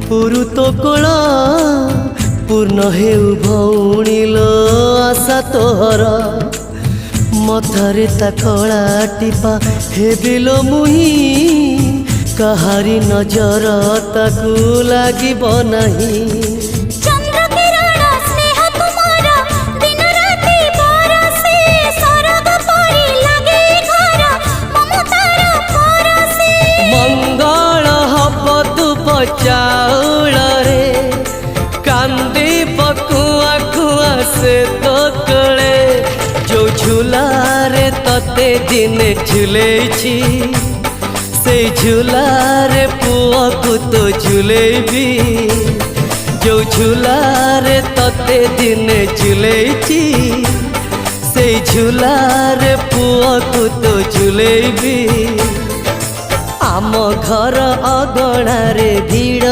पुरुत कोल पूर्ण हेउ भौणील आशा तोहर मथारे ता कला टीपा हेबिल मुही कहारी नजर ताकू लागिब नाही। मंगल हब दुब चाउल रे कांदी बकुआ कुआ से तो कले जो झूलारे तते दिने झुलेछि से झूलारे पुआ को तो झुलेबी जो झूलारे तते दिने झुलेछि से झूलारे पुआ को तो झुलेबी आम घर अगणारे भिड़